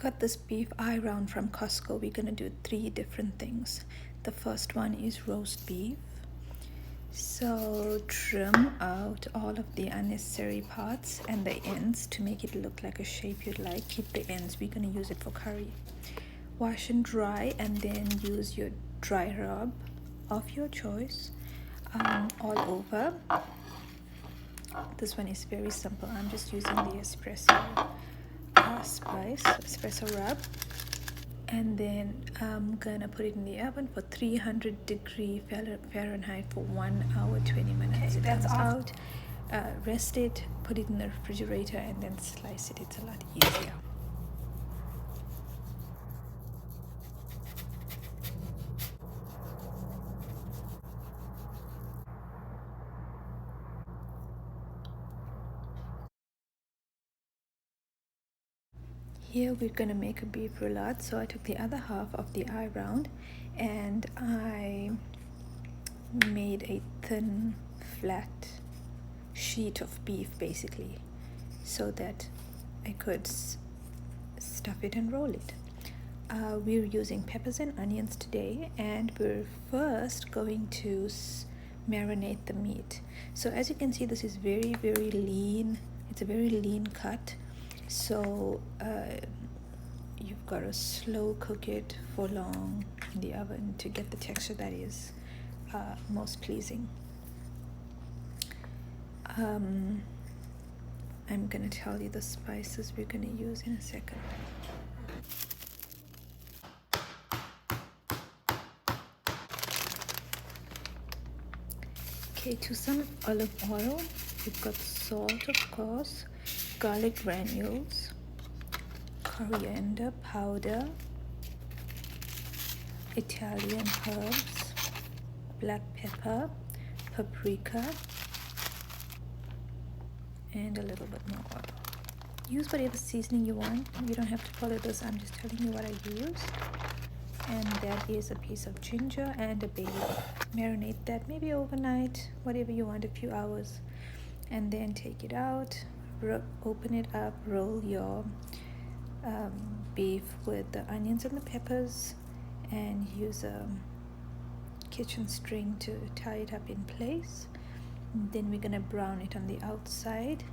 got this beef eye round from Costco. We're gonna do 3 different things. The first one is roast beef. So trim out all of the unnecessary parts and the ends to make it look like a shape you'd like. Keep the ends, we're gonna use it for curry. Wash and dry, and then use your dry rub of your choice all over. This one is very simple. I'm just using the espresso espresso rub, and then I'm gonna put it in the oven for 300-degree Fahrenheit for 1 hour 20 minutes. Okay, that's out. Rest it, put it in the refrigerator, and then slice it. It's a lot easier. Here we're gonna make a beef roulade. So I took the other half of the eye round and I made a thin, flat sheet of beef basically, so that I could stuff it and roll it. We're using peppers and onions today, and we're first going to marinate the meat. So as you can see, this is very lean. It's a very lean cut, so you've got to slow cook it for long in the oven to get the texture that is most pleasing. I'm gonna tell you the spices we're gonna use in a second. Okay, to some olive oil, we've got salt, of course, garlic granules, coriander powder, Italian herbs, black pepper, paprika, and a little bit more oil. Use whatever seasoning you want. You don't have to follow this. I'm just telling you what I use. And that is a piece of ginger and a bay leaf. Marinate that maybe overnight, whatever you want, a few hours, and then take it out, open it up, roll your beef with the onions and the peppers, and use a kitchen string to tie it up in place. Then we're gonna brown it on the outside,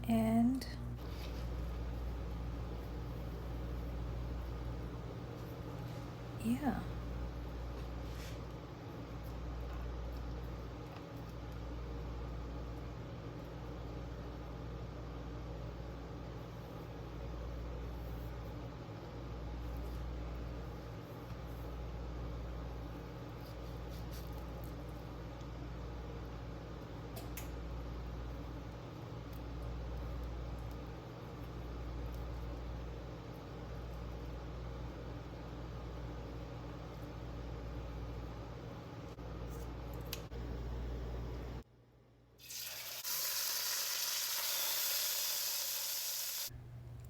and yeah.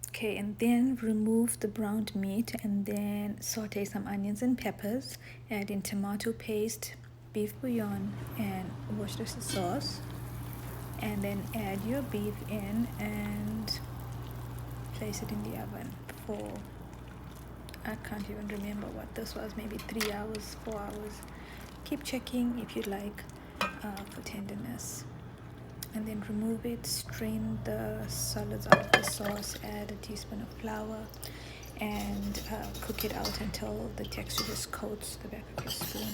Okay, and then remove the browned meat and then saute some onions and peppers, add in tomato paste, beef bouillon, and Worcestershire sauce, and then add your beef in and place it in the oven for, I can't even remember what this was, maybe 3 hours, 4 hours. Keep checking if you'd like for tenderness. And then remove it, strain the solids out of the sauce, add a teaspoon of flour, and cook it out until the texture just coats the back of your spoon.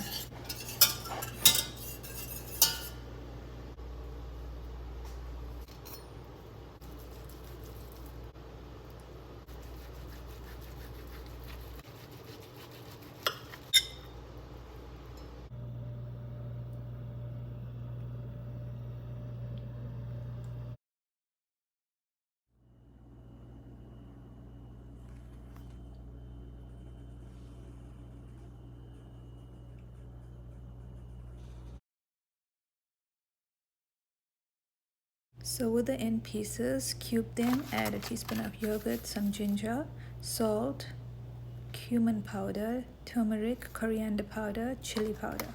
So with the end pieces, cube them, add a teaspoon of yogurt, some ginger, salt, cumin powder, turmeric, coriander powder, chili powder.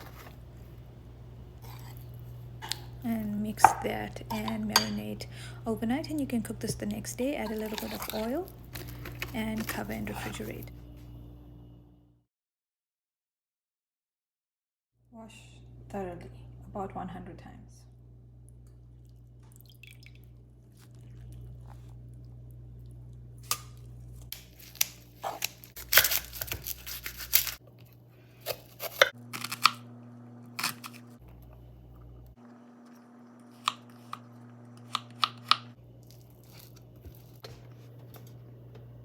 And mix that and marinate overnight, and you can cook this the next day. Add a little bit of oil, and cover and refrigerate. Wash thoroughly, about 100 times.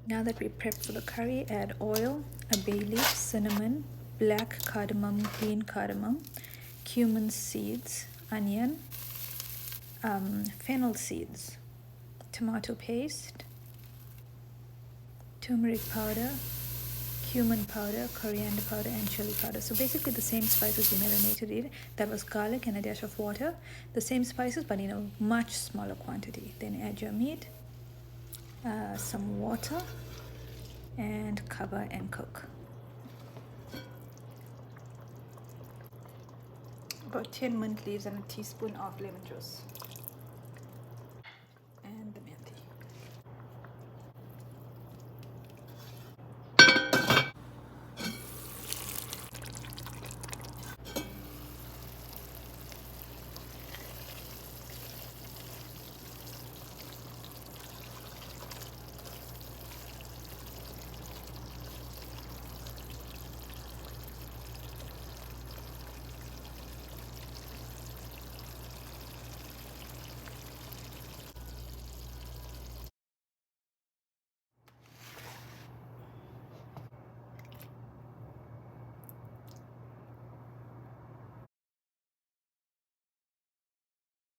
Now that we prepped for the curry, add oil, a bay leaf, cinnamon, black cardamom, green cardamom, cumin seeds, onion, fennel seeds, tomato paste, turmeric powder, cumin powder, coriander powder, and chili powder. So basically the same spices we marinated it. That was garlic and a dash of water. The same spices but in a much smaller quantity. Then add your meat, some water, and cover and cook. About 10 mint leaves and a teaspoon of lemon juice.